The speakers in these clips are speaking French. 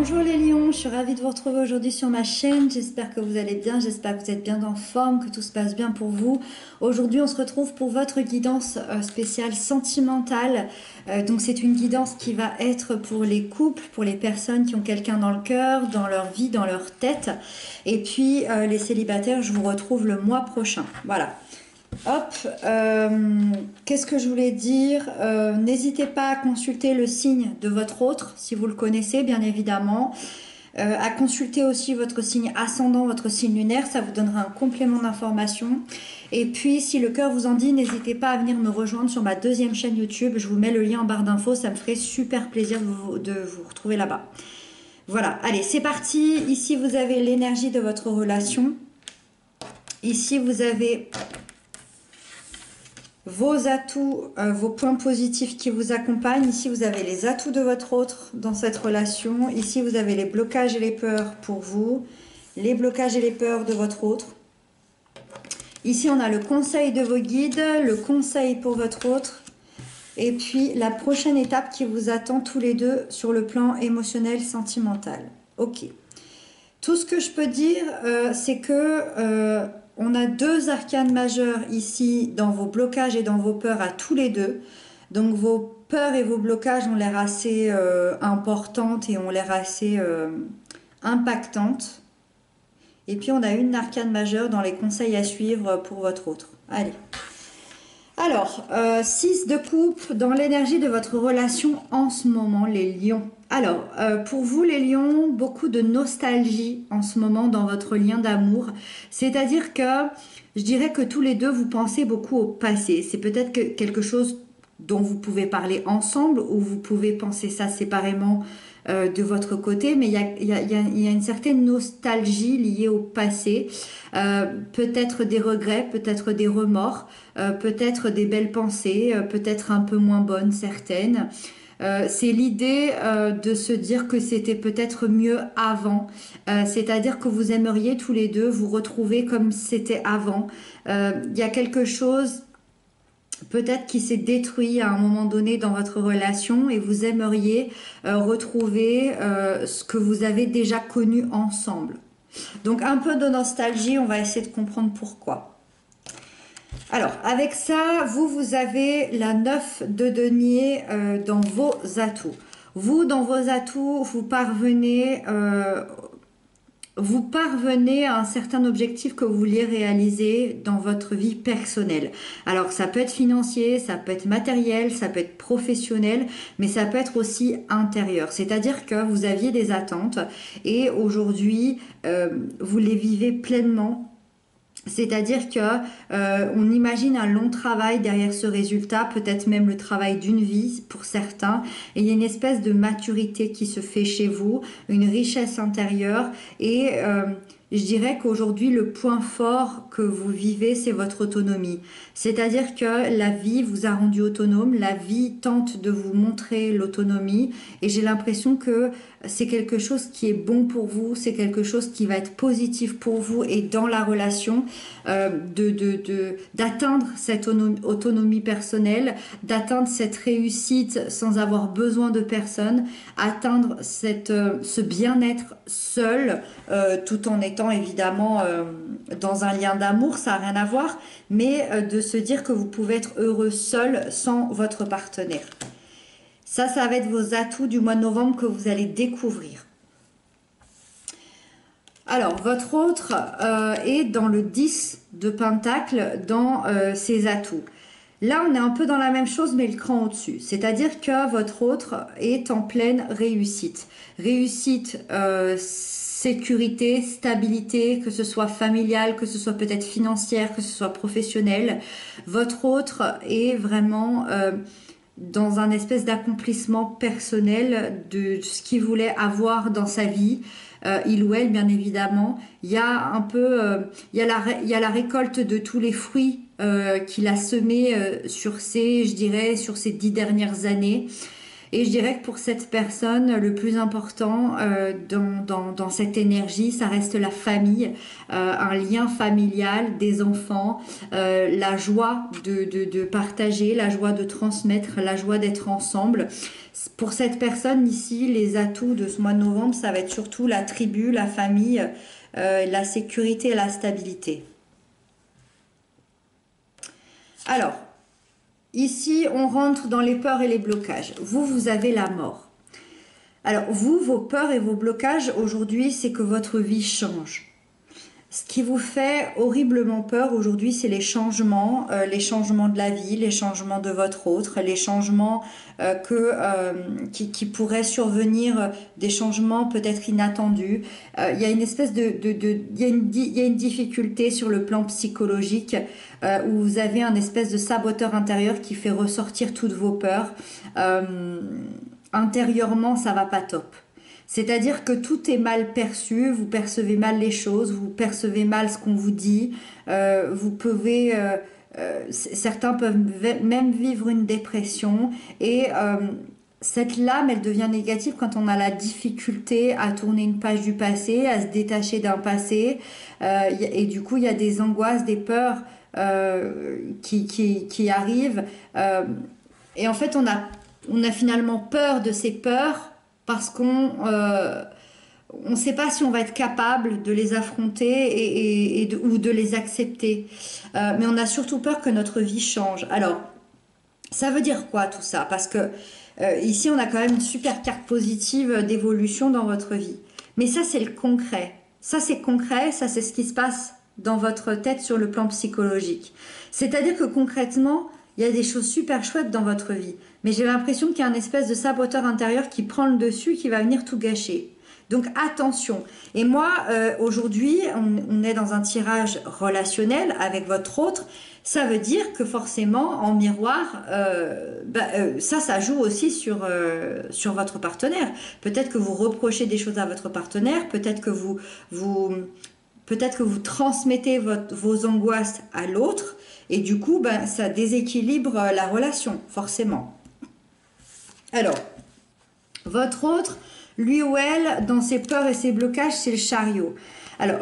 Bonjour les lions, je suis ravie de vous retrouver aujourd'hui sur ma chaîne. J'espère que vous allez bien, j'espère que vous êtes bien en forme, que tout se passe bien pour vous. Aujourd'hui, on se retrouve pour votre guidance spéciale sentimentale. Donc c'est une guidance qui va être pour les couples, pour les personnes qui ont quelqu'un dans le cœur, dans leur vie, dans leur tête. Et puis les célibataires, je vous retrouve le mois prochain. Voilà. Hop, qu'est-ce que je voulais dire? N'hésitez pas à consulter le signe de votre autre, si vous le connaissez, bien évidemment. À consulter aussi votre signe ascendant, votre signe lunaire, ça vous donnera un complément d'information. Et puis, si le cœur vous en dit, n'hésitez pas à venir me rejoindre sur ma deuxième chaîne YouTube. Je vous mets le lien en barre d'infos, ça me ferait super plaisir de vous retrouver là-bas. Voilà, allez, c'est parti. Ici, vous avez l'énergie de votre relation. Ici, vous avez vos atouts, vos points positifs qui vous accompagnent. Ici, vous avez les atouts de votre autre dans cette relation. Ici, vous avez les blocages et les peurs pour vous, les blocages et les peurs de votre autre. Ici, on a le conseil de vos guides, le conseil pour votre autre. Et puis, la prochaine étape qui vous attend tous les deux sur le plan émotionnel, sentimental. Ok. Tout ce que je peux dire, c'est que... on a deux arcanes majeures ici dans vos blocages et dans vos peurs à tous les deux. Donc vos peurs et vos blocages ont l'air assez importantes et ont l'air assez impactantes. Et puis on a une arcane majeure dans les conseils à suivre pour votre autre. Allez. Alors, 6 de coupe dans l'énergie de votre relation en ce moment, les lions. Alors, pour vous les lions, beaucoup de nostalgie en ce moment dans votre lien d'amour. C'est-à-dire que je dirais que tous les deux, vous pensez beaucoup au passé. C'est peut-être quelque chose dont vous pouvez parler ensemble ou vous pouvez penser ça séparément de votre côté, mais il y a une certaine nostalgie liée au passé, peut-être des regrets, peut-être des remords, peut-être des belles pensées, peut-être un peu moins bonnes certaines. C'est l'idée de se dire que c'était peut-être mieux avant, c'est-à-dire que vous aimeriez tous les deux vous retrouver comme c'était avant. Il y a quelque chose peut-être qui s'est détruit à un moment donné dans votre relation et vous aimeriez retrouver ce que vous avez déjà connu ensemble. Donc un peu de nostalgie, on va essayer de comprendre pourquoi. Alors, avec ça, vous avez la 9 de denier dans vos atouts. Vous, dans vos atouts, vous parvenez à un certain objectif que vous vouliez réaliser dans votre vie personnelle. Alors, ça peut être financier, ça peut être matériel, ça peut être professionnel, mais ça peut être aussi intérieur. C'est-à-dire que vous aviez des attentes et aujourd'hui, vous les vivez pleinement. C'est-à-dire que on imagine un long travail derrière ce résultat, peut-être même le travail d'une vie pour certains, et il y a une espèce de maturité qui se fait chez vous, une richesse intérieure, et je dirais qu'aujourd'hui le point fort que vous vivez, c'est votre autonomie. C'est-à-dire que la vie vous a rendu autonome, la vie tente de vous montrer l'autonomie, et j'ai l'impression que c'est quelque chose qui est bon pour vous, c'est quelque chose qui va être positif pour vous et dans la relation, d'atteindre cette autonomie personnelle, d'atteindre cette réussite sans avoir besoin de personne, atteindre ce bien-être seul, tout en étant évidemment dans un lien d'amour, ça n'a rien à voir, mais de se dire que vous pouvez être heureux seul sans votre partenaire. Ça va être vos atouts du mois de novembre que vous allez découvrir. Alors, votre autre est dans le 10 de Pentacle, dans ses atouts. Là, on est un peu dans la même chose, mais le cran au-dessus. C'est-à-dire que votre autre est en pleine réussite. Réussite, sécurité, stabilité, que ce soit familiale, que ce soit peut-être financière, que ce soit professionnelle. Votre autre est vraiment... dans un espèce d'accomplissement personnel de ce qu'il voulait avoir dans sa vie, il ou elle bien évidemment. Il y a un peu, il y a la récolte de tous les fruits qu'il a semés sur ces 10 dernières années. Et je dirais que pour cette personne, le plus important dans cette énergie, ça reste la famille, un lien familial, des enfants, la joie de partager, la joie de transmettre, la joie d'être ensemble. Pour cette personne ici, les atouts de ce mois de novembre, ça va être surtout la tribu, la famille, la sécurité et la stabilité. Alors, ici, on rentre dans les peurs et les blocages. Vous avez la mort. Alors, vos peurs et vos blocages, aujourd'hui, c'est que votre vie change. Ce qui vous fait horriblement peur aujourd'hui, c'est les changements de la vie, les changements de votre autre, les changements qui pourraient survenir, des changements peut-être inattendus. Il y a une espèce il y a une difficulté sur le plan psychologique où vous avez un espèce de saboteur intérieur qui fait ressortir toutes vos peurs. Intérieurement, ça va pas top. C'est-à-dire que tout est mal perçu, vous percevez mal les choses, vous percevez mal ce qu'on vous dit, certains peuvent même vivre une dépression et cette lame, elle devient négative quand on a la difficulté à tourner une page du passé, à se détacher d'un passé et du coup il y a des angoisses, des peurs qui arrivent et en fait on a finalement peur de ces peurs parce qu'on ne sait pas si on va être capable de les affronter ou de les accepter. Mais on a surtout peur que notre vie change. Alors, ça veut dire quoi tout ça? Parce que ici, on a quand même une super carte positive d'évolution dans votre vie. Mais ça, c'est le concret. Ça, c'est concret, ça, c'est ce qui se passe dans votre tête sur le plan psychologique. C'est-à-dire que concrètement, il y a des choses super chouettes dans votre vie. Mais j'ai l'impression qu'il y a un espèce de saboteur intérieur qui prend le dessus, qui va venir tout gâcher. Donc attention. Et moi, aujourd'hui, on est dans un tirage relationnel avec votre autre. Ça veut dire que forcément, en miroir, ça joue aussi sur votre partenaire. Peut-être que vous reprochez des choses à votre partenaire, peut-être que vous transmettez vos angoisses à l'autre. Et du coup, ça déséquilibre la relation, forcément. Alors, votre autre, lui ou elle, dans ses peurs et ses blocages, c'est le chariot. Alors,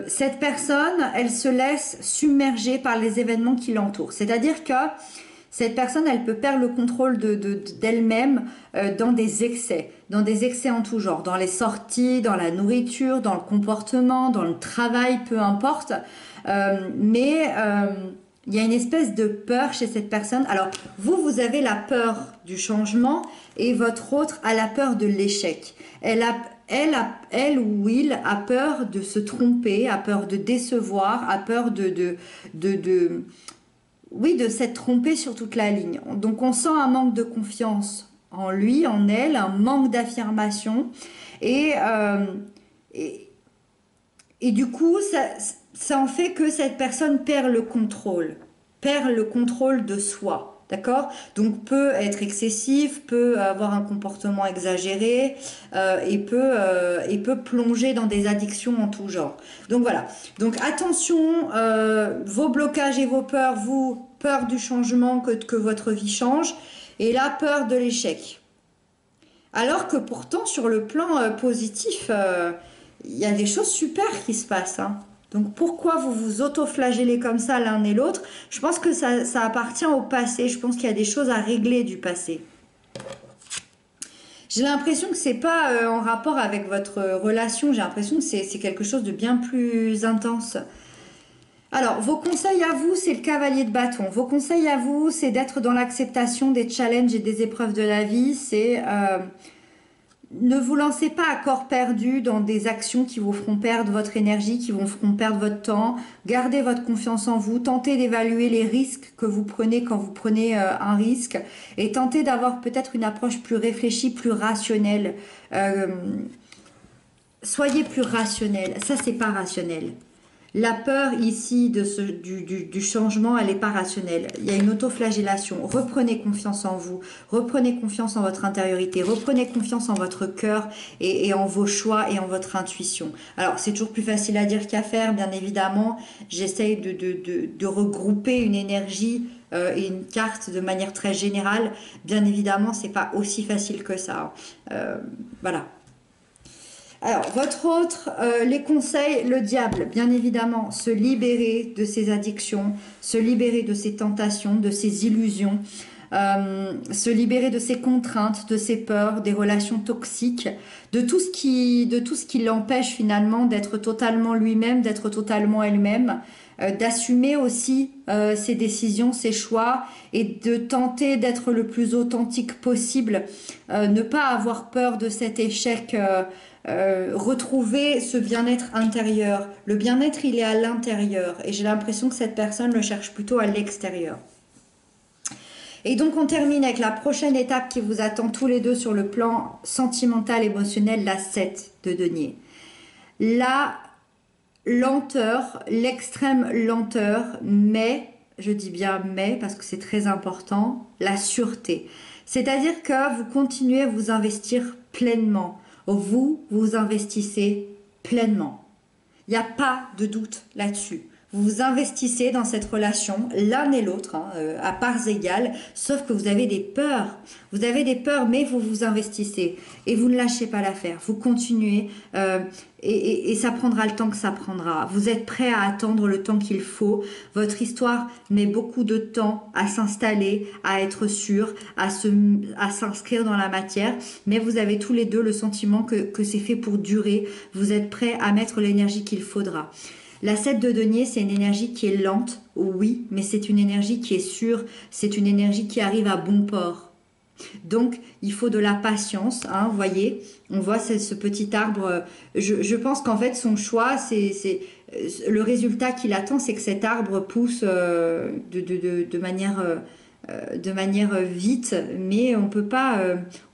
cette personne, elle se laisse submerger par les événements qui l'entourent. C'est-à-dire que cette personne, elle peut perdre le contrôle d'elle-même dans des excès en tout genre, dans les sorties, dans la nourriture, dans le comportement, dans le travail, peu importe. Il y a une espèce de peur chez cette personne. Alors, vous avez la peur du changement et votre autre a la peur de l'échec. Elle ou il a peur de se tromper, a peur de décevoir, a peur de s'être trompé sur toute la ligne. Donc, on sent un manque de confiance en lui, en elle, un manque d'affirmation et du coup, ça en fait que cette personne perd le contrôle de soi, d'accord? Donc peut être excessif, peut avoir un comportement exagéré et peut plonger dans des addictions en tout genre. Donc voilà, donc attention, vos blocages et vos peurs, peur du changement, que votre vie change, et la peur de l'échec. Alors que pourtant, sur le plan positif, il y a des choses super qui se passent, hein. Donc pourquoi vous vous auto-flagellez comme ça l'un et l'autre? Je pense que ça appartient au passé. Je pense qu'il y a des choses à régler du passé. J'ai l'impression que c'est pas en rapport avec votre relation. J'ai l'impression que c'est quelque chose de bien plus intense. Alors, vos conseils à vous, c'est le cavalier de bâton. Vos conseils à vous, c'est d'être dans l'acceptation des challenges et des épreuves de la vie. C'est... ne vous lancez pas à corps perdu dans des actions qui vous feront perdre votre énergie, qui vous feront perdre votre temps. Gardez votre confiance en vous. Tentez d'évaluer les risques que vous prenez quand vous prenez un risque. Et tentez d'avoir peut-être une approche plus réfléchie, plus rationnelle. Soyez plus rationnel. Ça, c'est pas rationnel. La peur ici du changement, elle n'est pas rationnelle. Il y a une autoflagellation. Reprenez confiance en vous, reprenez confiance en votre intériorité, reprenez confiance en votre cœur et en vos choix et en votre intuition. Alors, c'est toujours plus facile à dire qu'à faire, bien évidemment. J'essaye de regrouper une énergie et une carte de manière très générale. Bien évidemment, c'est pas aussi facile que ça. Voilà. Alors, votre autre, les conseils, le diable, bien évidemment, se libérer de ses addictions, se libérer de ses tentations, de ses illusions, se libérer de ses contraintes, de ses peurs, des relations toxiques, de tout ce qui l'empêche finalement d'être totalement lui-même, d'être totalement elle-même, d'assumer aussi ses décisions, ses choix et de tenter d'être le plus authentique possible, ne pas avoir peur de cet échec. Retrouver ce bien-être intérieur. Le bien-être, il est à l'intérieur et j'ai l'impression que cette personne le cherche plutôt à l'extérieur. Et donc on termine avec la prochaine étape qui vous attend tous les deux sur le plan sentimental, émotionnel, la 7 de denier. La lenteur, l'extrême lenteur, mais, je dis bien mais parce que c'est très important, la sûreté. C'est-à-dire que vous continuez à vous investir pleinement. Vous investissez pleinement. Il n'y a pas de doute là-dessus. Vous vous investissez dans cette relation, l'un et l'autre, à parts égales, sauf que vous avez des peurs. Vous avez des peurs, mais vous vous investissez. Et vous ne lâchez pas l'affaire. Vous continuez et ça prendra le temps que ça prendra. Vous êtes prêt à attendre le temps qu'il faut. Votre histoire met beaucoup de temps à s'installer, à être sûr, à s'inscrire dans la matière. Mais vous avez tous les deux le sentiment que c'est fait pour durer. Vous êtes prêt à mettre l'énergie qu'il faudra. La 7 de denier, c'est une énergie qui est lente, oui, mais c'est une énergie qui est sûre, c'est une énergie qui arrive à bon port. Donc, il faut de la patience, vous voyez, on voit ce petit arbre. Je pense qu'en fait, son choix, c'est le résultat qu'il attend, c'est que cet arbre pousse de manière vite, mais on peut pas,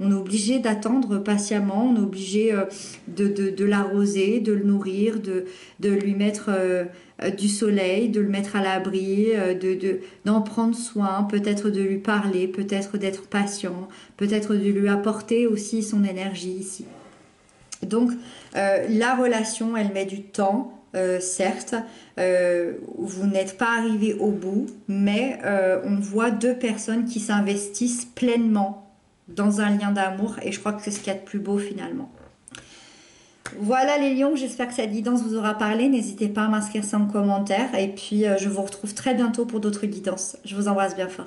on est obligé d'attendre patiemment, on est obligé de l'arroser, de le nourrir, de lui mettre du soleil, de le mettre à l'abri, d'en prendre soin, peut-être de lui parler, peut-être d'être patient, peut-être de lui apporter aussi son énergie ici. Donc la relation, elle met du temps. Certes, vous n'êtes pas arrivé au bout, mais on voit deux personnes qui s'investissent pleinement dans un lien d'amour et je crois que c'est ce qu'il y a de plus beau finalement. Voilà les lions, j'espère que cette guidance vous aura parlé. N'hésitez pas à m'inscrire ça en commentaire et puis je vous retrouve très bientôt pour d'autres guidances. Je vous embrasse bien fort.